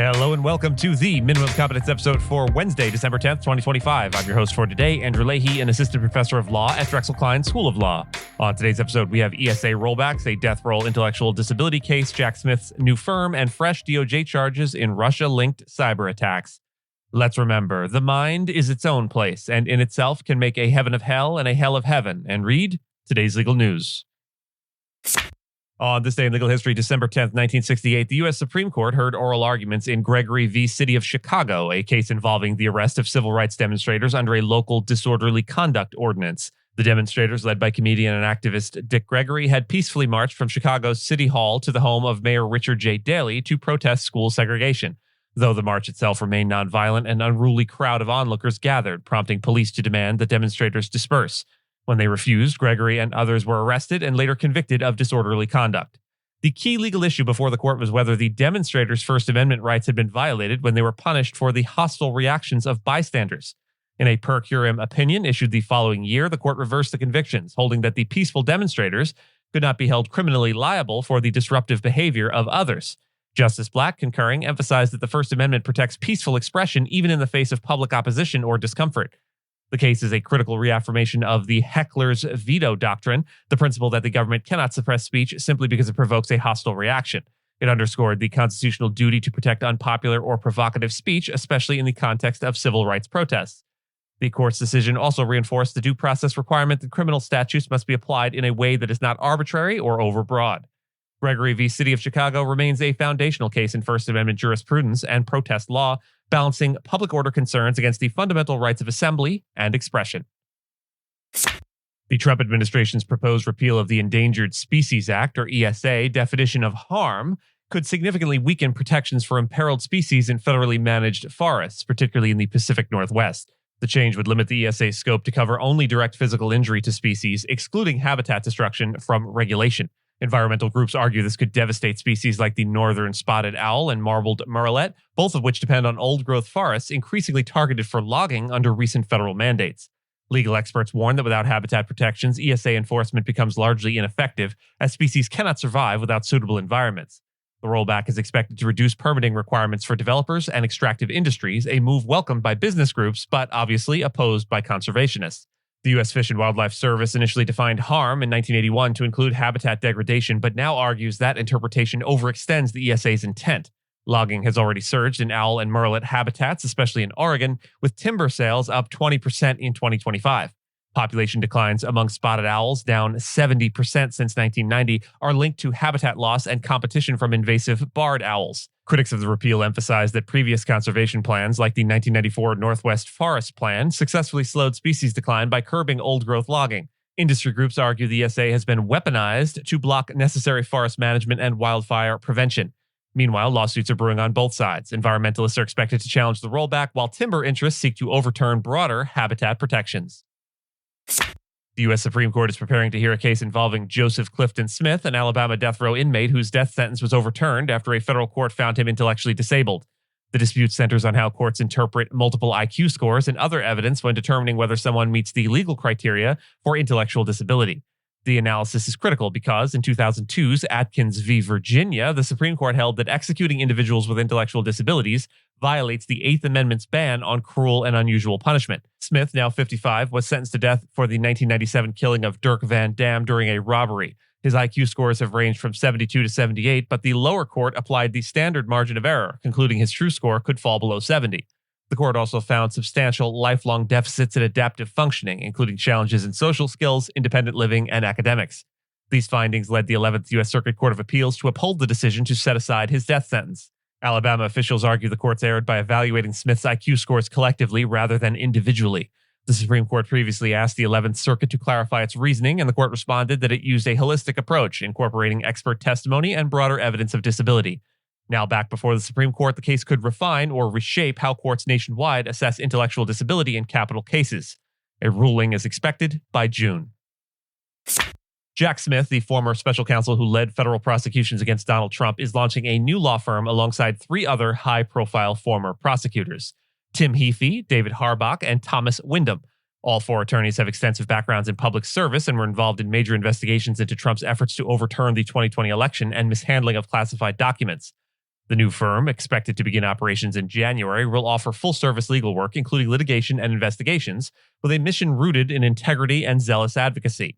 Hello and welcome to the Minimum Competence episode for Wednesday, December 10th, 2025. I'm your host for today, Andrew Leahy, an assistant professor of law at Drexel Klein School of Law. On today's episode, we have ESA rollbacks, a death roll intellectual disability case, Jack Smith's new firm, and fresh DOJ charges in Russia-linked cyber attacks. Let's remember, the mind is its own place, and in itself can make a heaven of hell and a hell of heaven. And read today's legal news. On this day in legal history, December 10th, 1968, the U.S. Supreme Court heard oral arguments in Gregory v. City of Chicago, a case involving the arrest of civil rights demonstrators under a local disorderly conduct ordinance. The demonstrators, led by comedian and activist Dick Gregory, had peacefully marched from Chicago's City Hall to the home of Mayor Richard J. Daley to protest school segregation. Though the march itself remained nonviolent, an unruly crowd of onlookers gathered, prompting police to demand the demonstrators disperse. When they refused, Gregory and others were arrested and later convicted of disorderly conduct. The key legal issue before the court was whether the demonstrators' First Amendment rights had been violated when they were punished for the hostile reactions of bystanders. In a per curiam opinion issued the following year, the court reversed the convictions, holding that the peaceful demonstrators could not be held criminally liable for the disruptive behavior of others. Justice Black, concurring, emphasized that the First Amendment protects peaceful expression even in the face of public opposition or discomfort. The case is a critical reaffirmation of the heckler's veto doctrine, the principle that the government cannot suppress speech simply because it provokes a hostile reaction. It underscored the constitutional duty to protect unpopular or provocative speech, especially in the context of civil rights protests. The court's decision also reinforced the due process requirement that criminal statutes must be applied in a way that is not arbitrary or overbroad. Gregory v. City of Chicago remains a foundational case in First Amendment jurisprudence and protest law, balancing public order concerns against the fundamental rights of assembly and expression. The Trump administration's proposed repeal of the Endangered Species Act, or ESA, definition of harm could significantly weaken protections for imperiled species in federally managed forests, particularly in the Pacific Northwest. The change would limit the ESA's scope to cover only direct physical injury to species, excluding habitat destruction from regulation. Environmental groups argue this could devastate species like the northern spotted owl and marbled murrelet, both of which depend on old-growth forests increasingly targeted for logging under recent federal mandates. Legal experts warn that without habitat protections, ESA enforcement becomes largely ineffective, as species cannot survive without suitable environments. The rollback is expected to reduce permitting requirements for developers and extractive industries, a move welcomed by business groups but obviously opposed by conservationists. The U.S. Fish and Wildlife Service initially defined harm in 1981 to include habitat degradation, but now argues that interpretation overextends the ESA's intent. Logging has already surged in owl and murrelet habitats, especially in Oregon, with timber sales up 20% in 2025. Population declines among spotted owls, down 70% since 1990, are linked to habitat loss and competition from invasive barred owls. Critics of the repeal emphasize that previous conservation plans, like the 1994 Northwest Forest Plan, successfully slowed species decline by curbing old-growth logging. Industry groups argue the ESA has been weaponized to block necessary forest management and wildfire prevention. Meanwhile, lawsuits are brewing on both sides. Environmentalists are expected to challenge the rollback, while timber interests seek to overturn broader habitat protections. The U.S. Supreme Court is preparing to hear a case involving Joseph Clifton Smith, an Alabama death row inmate whose death sentence was overturned after a federal court found him intellectually disabled. The dispute centers on how courts interpret multiple IQ scores and other evidence when determining whether someone meets the legal criteria for intellectual disability. The analysis is critical because, in 2002's Atkins v. Virginia, the Supreme Court held that executing individuals with intellectual disabilities violates the Eighth Amendment's ban on cruel and unusual punishment. Smith, now 55, was sentenced to death for the 1997 killing of Dirk Van Dam during a robbery. His IQ scores have ranged from 72 to 78, but the lower court applied the standard margin of error, concluding his true score could fall below 70. The court also found substantial lifelong deficits in adaptive functioning, including challenges in social skills, independent living, and academics. These findings led the 11th U.S. Circuit Court of Appeals to uphold the decision to set aside his death sentence. Alabama officials argue the courts erred by evaluating Smith's IQ scores collectively rather than individually. The Supreme Court previously asked the 11th Circuit to clarify its reasoning, and the court responded that it used a holistic approach, incorporating expert testimony and broader evidence of disability. Now back before the Supreme Court, the case could refine or reshape how courts nationwide assess intellectual disability in capital cases. A ruling is expected by June. Jack Smith, the former special counsel who led federal prosecutions against Donald Trump, is launching a new law firm alongside three other high-profile former prosecutors: Tim Heaphy, David Harbach, and Thomas Wyndham. All four attorneys have extensive backgrounds in public service and were involved in major investigations into Trump's efforts to overturn the 2020 election and mishandling of classified documents. The new firm, expected to begin operations in January, will offer full-service legal work, including litigation and investigations, with a mission rooted in integrity and zealous advocacy.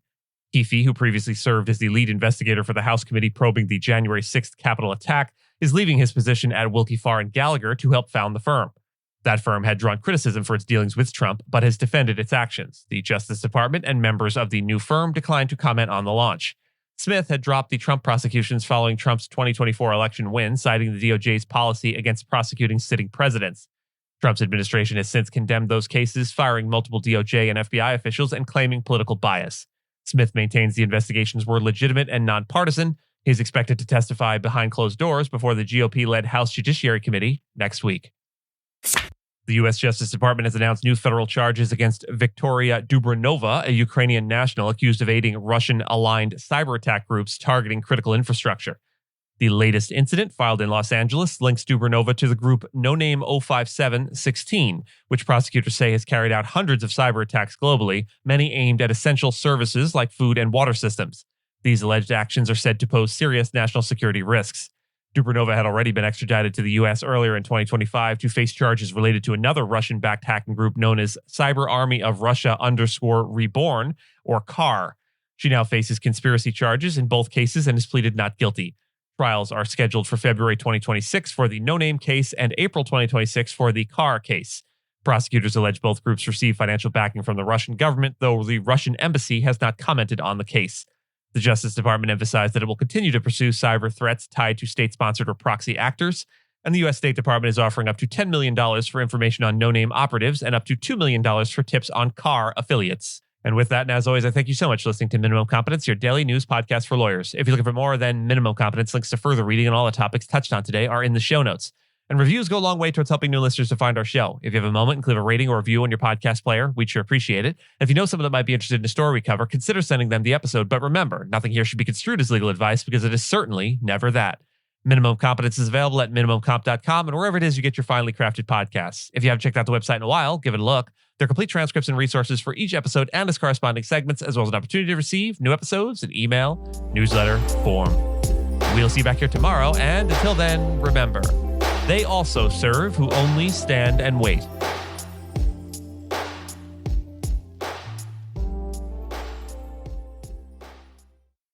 Keefe, who previously served as the lead investigator for the House committee probing the January 6th Capitol attack, is leaving his position at Willkie Farr & Gallagher to help found the firm. That firm had drawn criticism for its dealings with Trump, but has defended its actions. The Justice Department and members of the new firm declined to comment on the launch. Smith had dropped the Trump prosecutions following Trump's 2024 election win, citing the DOJ's policy against prosecuting sitting presidents. Trump's administration has since condemned those cases, firing multiple DOJ and FBI officials and claiming political bias. Smith maintains the investigations were legitimate and nonpartisan. He is expected to testify behind closed doors before the GOP-led House Judiciary Committee next week. The U.S. Justice Department has announced new federal charges against Victoria Dubranova, a Ukrainian national accused of aiding Russian-aligned cyber attack groups targeting critical infrastructure. The latest incident, filed in Los Angeles, links Dubranova to the group No Name 05716, which prosecutors say has carried out hundreds of cyber attacks globally, many aimed at essential services like food and water systems. These alleged actions are said to pose serious national security risks. Dubranova had already been extradited to the U.S. earlier in 2025 to face charges related to another Russian-backed hacking group known as Cyber Army of Russia _Reborn, or CAR. She now faces conspiracy charges in both cases and has pleaded not guilty. Trials are scheduled for February 2026 for the No Name case and April 2026 for the CAR case. Prosecutors allege both groups received financial backing from the Russian government, though the Russian embassy has not commented on the case. The Justice Department emphasized that it will continue to pursue cyber threats tied to state-sponsored or proxy actors, and the U.S. State Department is offering up to $10 million for information on no-name operatives and up to $2 million for tips on CAR affiliates. And with that, and as always, I thank you so much for listening to Minimum Competence, your daily news podcast for lawyers. If you're looking for more than Minimum Competence, links to further reading and all the topics touched on today are in the show notes. And reviews go a long way towards helping new listeners to find our show. If you have a moment and leave a rating or review on your podcast player, we'd sure appreciate it. If you know someone that might be interested in a story we cover, consider sending them the episode. But remember, nothing here should be construed as legal advice because it is certainly never that. Minimum Competence is available at minimumcomp.com and wherever it is you get your finely crafted podcasts. If you haven't checked out the website in a while, give it a look. There are complete transcripts and resources for each episode and its corresponding segments, as well as an opportunity to receive new episodes, an email, newsletter, form. We'll see you back here tomorrow, and until then, remember, they also serve who only stand and wait.